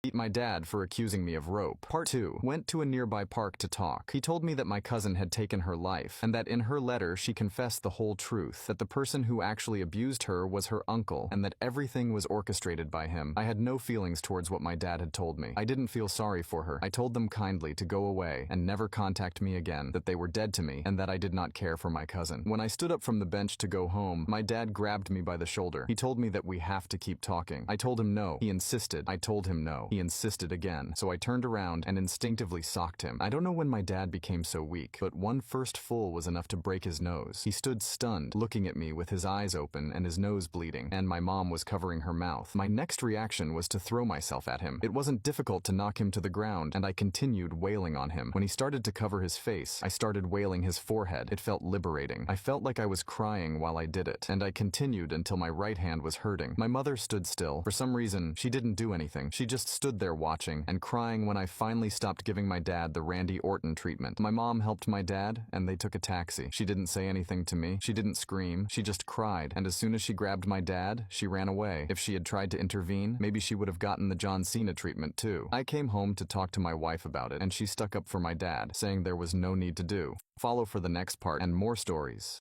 Beat my dad for accusing me of rope. Part 2. Went to a nearby park to talk. He told me that my cousin had taken her life, and that in her letter she confessed the whole truth, that the person who actually abused her was her uncle, and that everything was orchestrated by him. I had no feelings towards what my dad had told me. I didn't feel sorry for her. I told them kindly to go away and never contact me again, that they were dead to me, and that I did not care for my cousin. When I stood up from the bench to go home, my dad grabbed me by the shoulder. He told me that we have to keep talking. I told him no. He insisted. I told him no. He insisted again, so I turned around and instinctively socked him. I don't know when my dad became so weak, but one first full was enough to break his nose. He stood stunned, looking at me with his eyes open and his nose bleeding, and my mom was covering her mouth. My next reaction was to throw myself at him. It wasn't difficult to knock him to the ground, and I continued wailing on him. When he started to cover his face, I started wailing his forehead. It felt liberating. I felt like I was crying while I did it, and I continued until my right hand was hurting. My mother stood still. For some reason, she didn't do anything. She just stood there watching and crying when I finally stopped giving my dad the Randy Orton treatment. My mom helped my dad, and they took a taxi. She didn't say anything to me. She didn't scream. She just cried, and as soon as she grabbed my dad, she ran away. If she had tried to intervene, maybe she would have gotten the John Cena treatment too. I came home to talk to my wife about it, and she stuck up for my dad, saying there was no need to do. Follow for the next part and more stories.